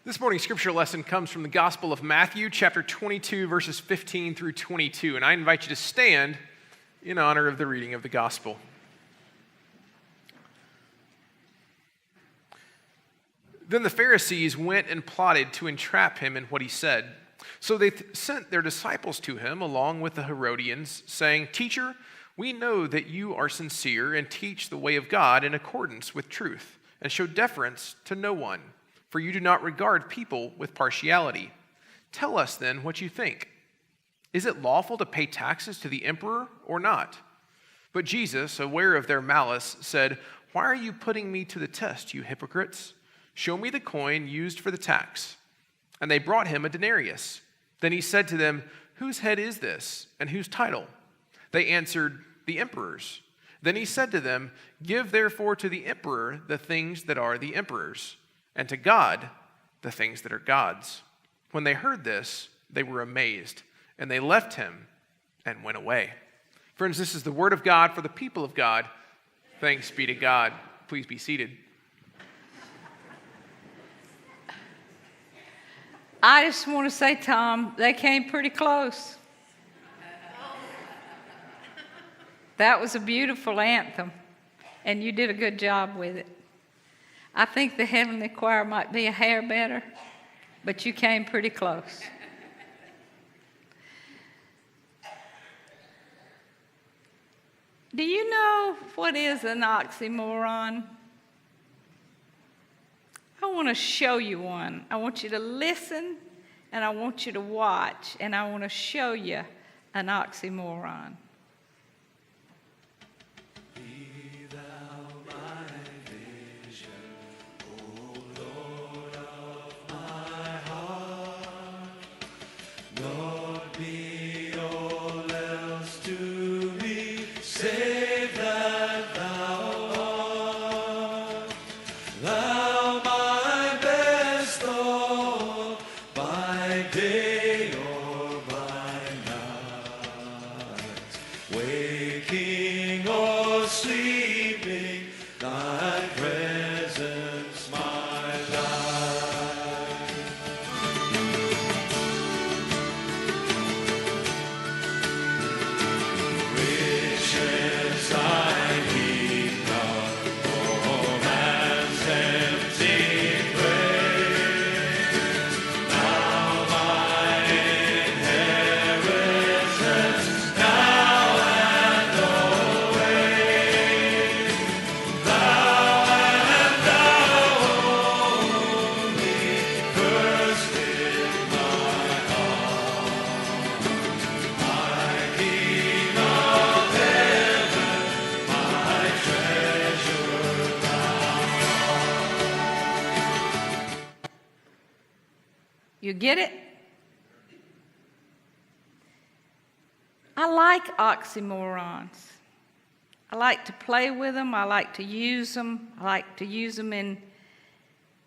This morning's scripture lesson comes from the Gospel of Matthew, chapter 22, verses 15 through 22, and I invite you to stand in honor of the reading of the Gospel. Then the Pharisees went and plotted to entrap him in what he said. So they sent their disciples to him along with the Herodians, saying, "Teacher, we know that you are sincere and teach the way of God in accordance with truth, and show deference to no one. For you do not regard people with partiality. Tell us then what you think. Is it lawful to pay taxes to the emperor or not?" But Jesus, aware of their malice, said, "Why are you putting me to the test, you hypocrites? Show me the coin used for the tax." And they brought him a denarius. Then he said to them, "Whose head is this, and whose title?" They answered, "The emperor's." Then he said to them, "Give therefore to the emperor the things that are the emperor's, and to God the things that are God's." When they heard this, they were amazed, and they left him and went away. Friends, this is the word of God for the people of God. Thanks be to God. Please be seated. I just want to say, Tom, they came pretty close. That was a beautiful anthem, and you did a good job with it. I think the heavenly choir might be a hair better, but you came pretty close. Do you know what is an oxymoron? I want to show you one. I want you to listen, and I want you to watch, and I want to show you an oxymoron. You get it? I like oxymorons. I like to play with them. I like to use them. I like to use them in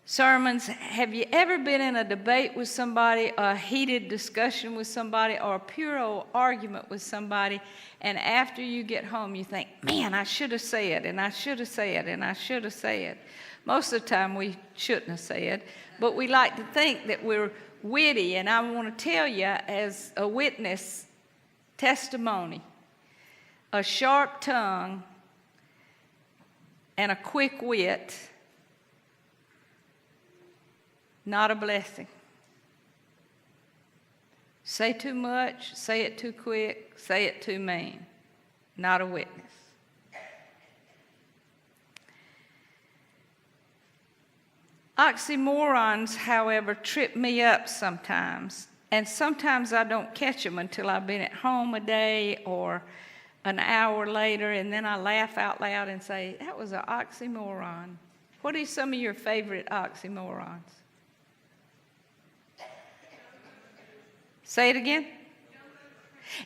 sermons. Have you ever been in a debate with somebody, a heated discussion with somebody, or a pure old argument with somebody, and after you get home you think, "Man, I should have said, and I should have said, and I should have said." Most of the time we shouldn't have said, but we like to think that we're witty, and I want to tell you as a witness testimony, a sharp tongue and a quick wit, not a blessing. Say too much, say it too quick, say it too mean, not a witness. Oxymorons, however, trip me up sometimes, and sometimes I don't catch them until I've been at home a day or an hour later, and then I laugh out loud and say, "That was an oxymoron." What are some of your favorite oxymorons? Say it again.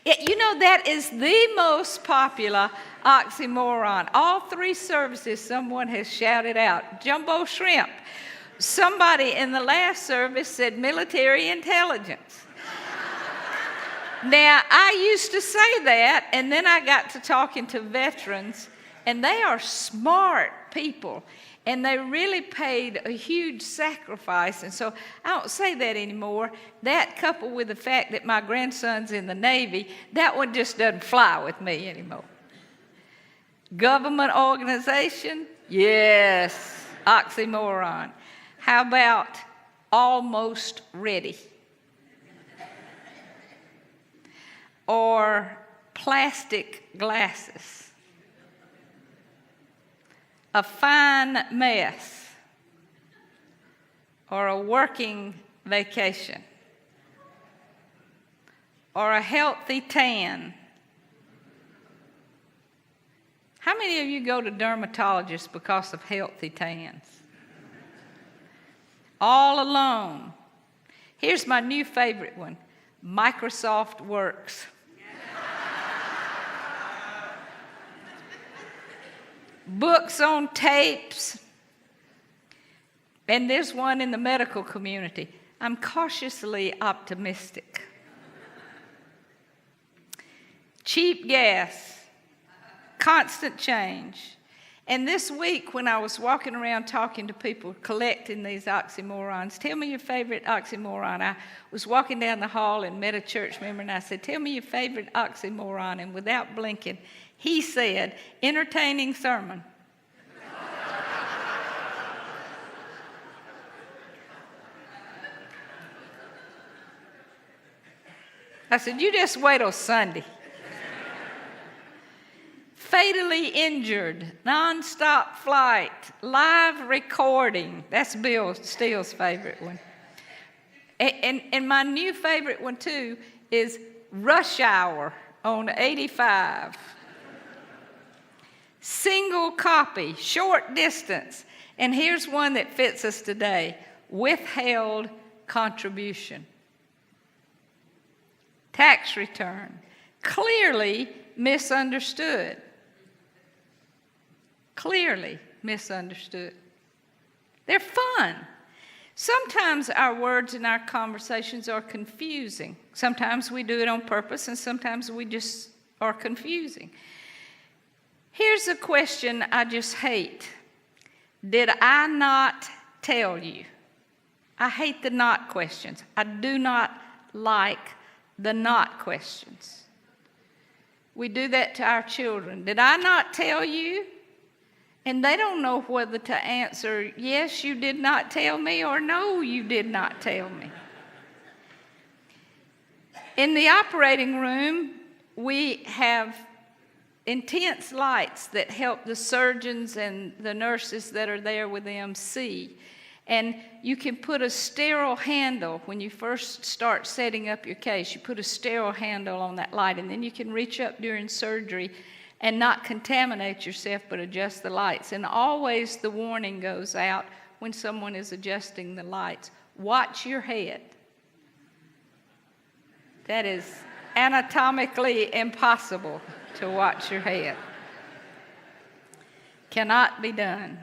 You know, that is the most popular oxymoron. All three services, someone has shouted out, "Jumbo shrimp." Somebody in the last service said military intelligence. Now, I used to say that, and then I got to talking to veterans, and they are smart people. And they really paid a huge sacrifice. And so I don't say that anymore. That, coupled with the fact that my grandson's in the Navy, that one just doesn't fly with me anymore. Government organization? Yes, oxymoron. How about almost ready? Or plastic glasses? A fine mess? Or a working vacation? Or a healthy tan? How many of you go to dermatologists because of healthy tans? All alone. Here's my new favorite one. Microsoft Works. Books on tapes. And there's one in the medical community. I'm cautiously optimistic. Cheap gas. Constant change. And this week, when I was walking around talking to people, collecting these oxymorons, tell me your favorite oxymoron. I was walking down the hall and met a church member, and I said, tell me your favorite oxymoron. And without blinking, he said, entertaining sermon. I said, you just wait till Sunday. Fatally injured, nonstop flight, live recording. That's Bill Steele's favorite one. And my new favorite one, too, is rush hour on 85. Single copy, short distance. And here's one that fits us today. Withheld contribution. Tax return. Clearly misunderstood. Clearly misunderstood. They're fun. Sometimes our words and our conversations are confusing. Sometimes we do it on purpose, and sometimes we just are confusing. Here's a question I just hate. Did I not tell you? I hate the not questions. I do not like the not questions. We do that to our children. Did I not tell you? And they don't know whether to answer, yes, you did not tell me, or no, you did not tell me. In the operating room, we have intense lights that help the surgeons and the nurses that are there with them see. And you can put a sterile handle when you first start setting up your case. You put a sterile handle on that light, and then you can reach up during surgery and not contaminate yourself, but adjust the lights. And always the warning goes out when someone is adjusting the lights. Watch your head. That is anatomically impossible to watch your head. Cannot be done.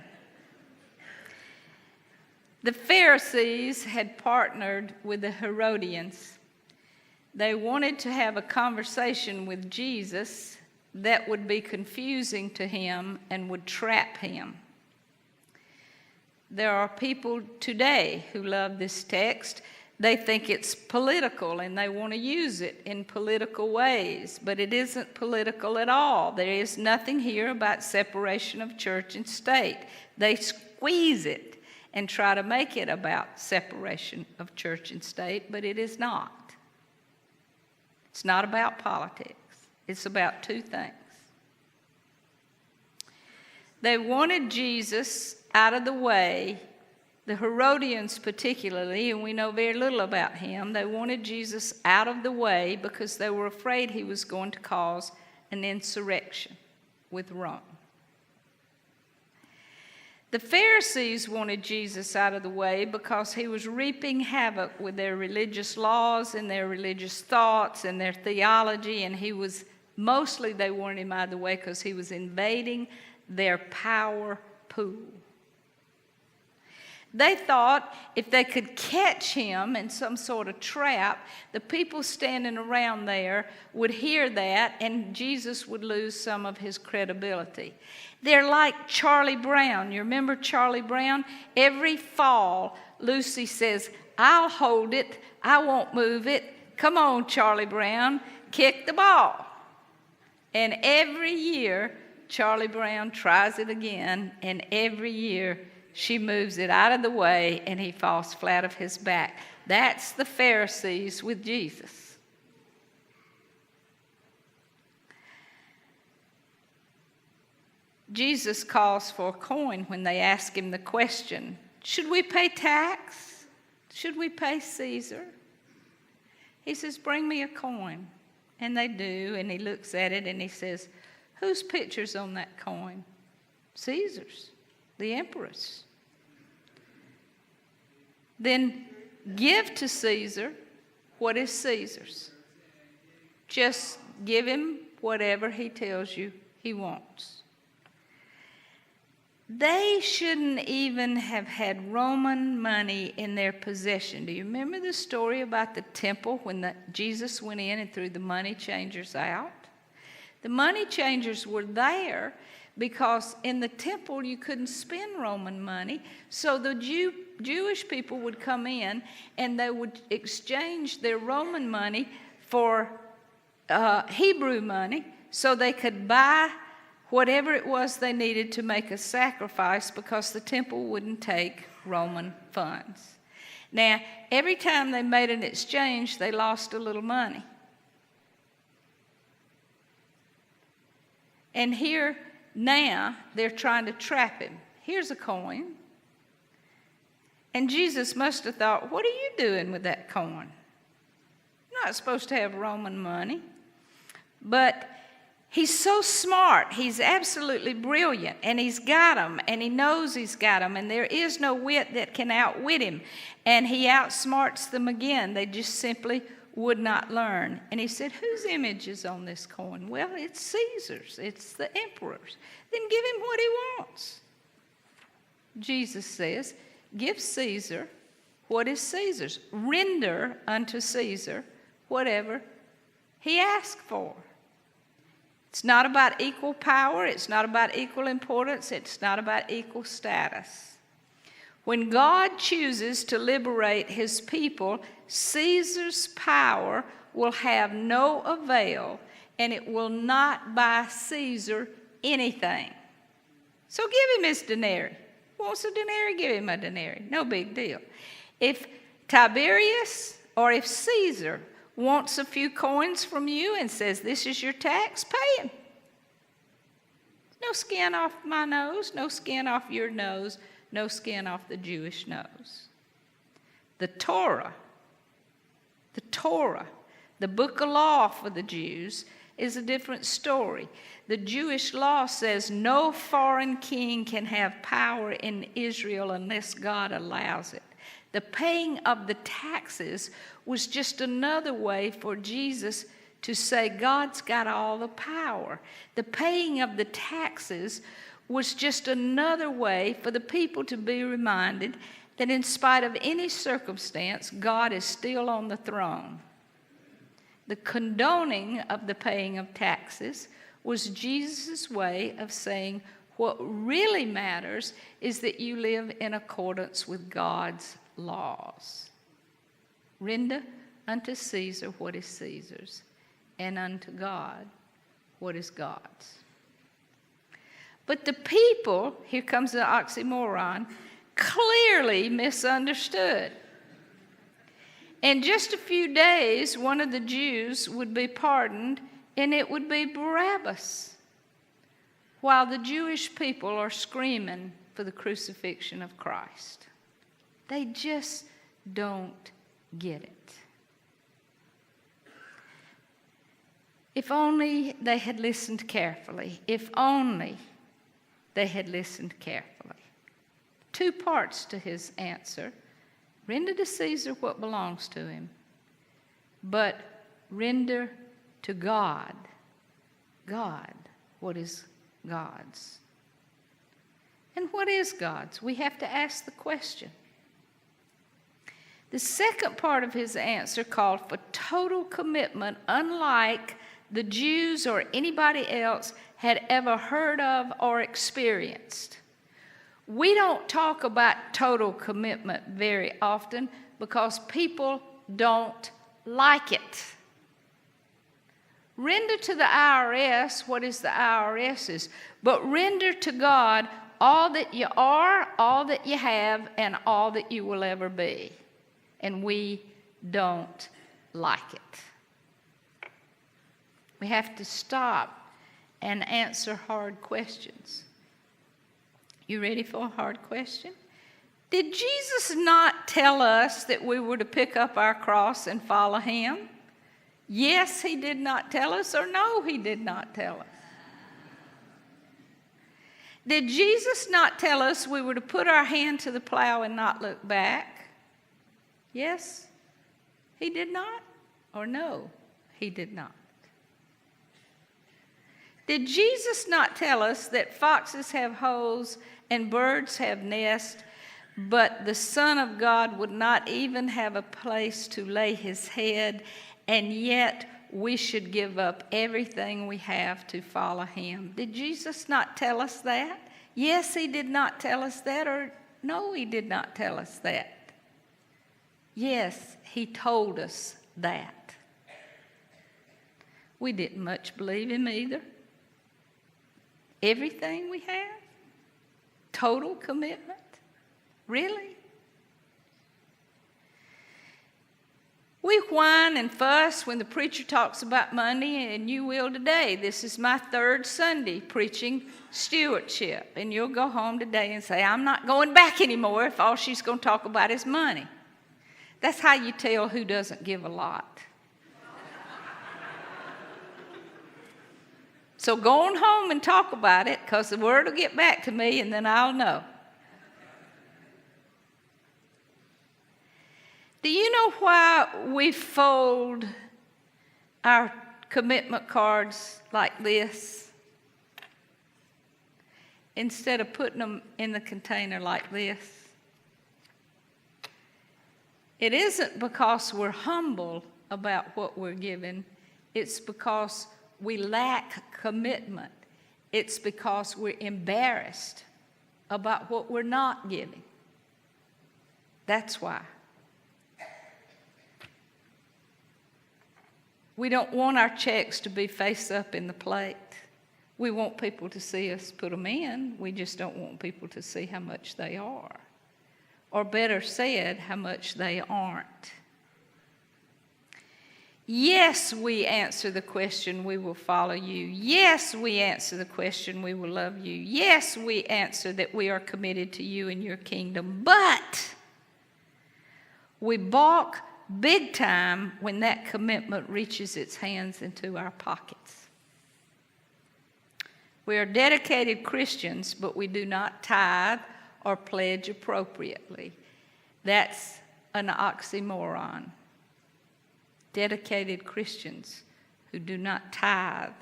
The Pharisees had partnered with the Herodians. They wanted to have a conversation with Jesus that would be confusing to him and would trap him. There are people today who love this text. They think it's political and they want to use it in political ways, but it isn't political at all. There is nothing here about separation of church and state. They squeeze it and try to make it about separation of church and state, but it is not. It's not about politics. It's about two things. They wanted Jesus out of the way, the Herodians particularly, and we know very little about him. They wanted Jesus out of the way because they were afraid he was going to cause an insurrection with Rome. The Pharisees wanted Jesus out of the way because he was reaping havoc with their religious laws and their religious thoughts and their theology, and mostly they wanted him out of the way because he was invading their power pool. They thought if they could catch him in some sort of trap, the people standing around there would hear that and Jesus would lose some of his credibility. They're like Charlie Brown. You remember Charlie Brown? Every fall, Lucy says, "I'll hold it. I won't move it. Come on, Charlie Brown, kick the ball." And every year, Charlie Brown tries it again, and every year she moves it out of the way and he falls flat of his back. That's the Pharisees with Jesus. Jesus calls for a coin when they ask him the question, should we pay tax? Should we pay Caesar? He says, bring me a coin. And they do, and he looks at it and he says, whose picture's on that coin? Caesar's, the emperor's. Then give to Caesar what is Caesar's. Just give him whatever he tells you he wants. They shouldn't even have had Roman money in their possession. Do you remember the story about the temple when Jesus went in and threw the money changers out? The money changers were there because in the temple you couldn't spend Roman money, so the Jewish people would come in and they would exchange their Roman money for Hebrew money so they could buy whatever it was they needed to make a sacrifice because the temple wouldn't take Roman funds. Now, every time they made an exchange, they lost a little money. And here, now, they're trying to trap him. Here's a coin. And Jesus must have thought, what are you doing with that coin? You're not supposed to have Roman money. But he's so smart. He's absolutely brilliant. And he's got them. And he knows he's got them. And there is no wit that can outwit him. And he outsmarts them again. They just simply would not learn. And he said, whose image is on this coin? Well, it's Caesar's. It's the emperor's. Then give him what he wants. Jesus says, give Caesar what is Caesar's. Render unto Caesar whatever he asked for. It's not about equal power. It's not about equal importance. It's not about equal status. When God chooses to liberate his people, Caesar's power will have no avail, and it will not buy Caesar anything. So give him his denarii. Wants a denarii? Give him a denarii. No big deal. If Tiberius or if Caesar wants a few coins from you and says, this is your tax, pay him. No skin off my nose, no skin off your nose, no skin off the Jewish nose. The Torah, the book of law for the Jews, is a different story. The Jewish law says no foreign king can have power in Israel unless God allows it. The paying of the taxes was just another way for Jesus to say God's got all the power. The paying of the taxes was just another way for the people to be reminded that in spite of any circumstance, God is still on the throne. The condoning of the paying of taxes was Jesus' way of saying what really matters is that you live in accordance with God's laws. Render unto Caesar what is Caesar's, and unto God what is God's. But the people, here comes the oxymoron, clearly misunderstood. In just a few days, one of the Jews would be pardoned, and it would be Barabbas, while the Jewish people are screaming for the crucifixion of Christ. They just don't get it. If only they had listened carefully. If only they had listened carefully. Two parts to his answer. Render to Caesar what belongs to him, but render to God what is God's. And what is God's? We have to ask the question. The second part of his answer called for total commitment, unlike the Jews or anybody else had ever heard of or experienced. We don't talk about total commitment very often because people don't like it. Render to the IRS what is the IRS's, but render to God all that you are, all that you have, and all that you will ever be. And we don't like it. We have to stop and answer hard questions. You ready for a hard question? Did Jesus not tell us that we were to pick up our cross and follow him? Yes, he did not tell us, or no, he did not tell us. Did Jesus not tell us we were to put our hand to the plow and not look back? Yes, he did not, or no, he did not. Did Jesus not tell us that foxes have holes and birds have nests, but the Son of God would not even have a place to lay his head, and yet we should give up everything we have to follow him? Did Jesus not tell us that? Yes, he did not tell us that, or no, he did not tell us that. Yes, he told us that. We didn't much believe him either. Everything we have? Total commitment? Really? We whine and fuss when the preacher talks about money, and you will today. This is my third Sunday preaching stewardship, and you'll go home today and say, I'm not going back anymore if all she's going to talk about is money. That's how you tell who doesn't give a lot. So go on home and talk about it, because the word will get back to me, and then I'll know. Do you know why we fold our commitment cards like this instead of putting them in the container like this? It isn't because we're humble about what we're given. It's because we lack commitment. It's because we're embarrassed about what we're not giving. That's why. We don't want our checks to be face up in the plate. We want people to see us put them in. We just don't want people to see how much they are. Or better said, how much they aren't. Yes, we answer the question, we will follow you. Yes, we answer the question, we will love you. Yes, we answer that we are committed to you and your kingdom. But we balk big time when that commitment reaches its hands into our pockets. We are dedicated Christians, but we do not tithe or pledge appropriately. That's an oxymoron. Dedicated Christians who do not tithe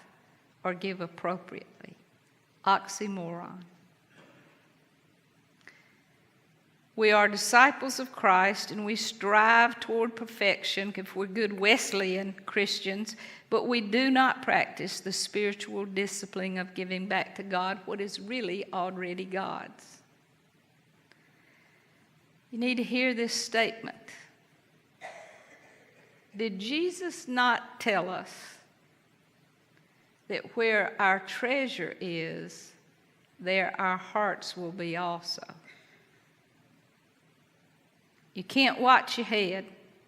or give appropriately. Oxymoron. We are disciples of Christ, and we strive toward perfection if we're good Wesleyan Christians, but we do not practice the spiritual discipline of giving back to God what is really already God's. You need to hear this statement. Did Jesus not tell us that where our treasure is, there our hearts will be also? You can't watch your head.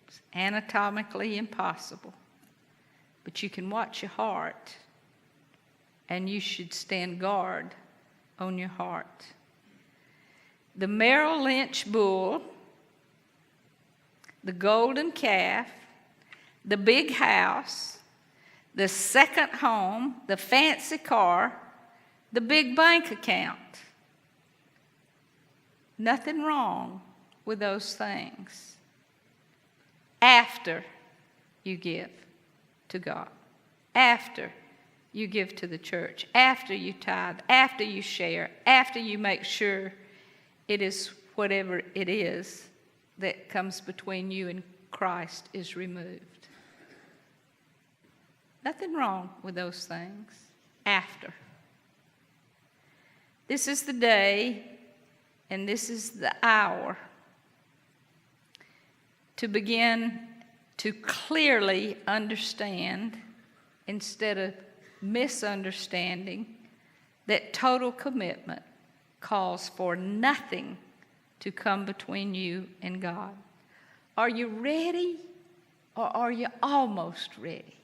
It's anatomically impossible. But you can watch your heart, and you should stand guard on your heart. The Merrill Lynch bull, the golden calf, the big house, the second home, the fancy car, the big bank account. Nothing wrong with those things after you give to God, after you give to the church, after you tithe, after you share, after you make sure it is whatever it is that comes between you and Christ is removed. Nothing wrong with those things after. This is the day and this is the hour to begin to clearly understand, instead of misunderstanding, that total commitment calls for nothing to come between you and God. Are you ready, or are you almost ready?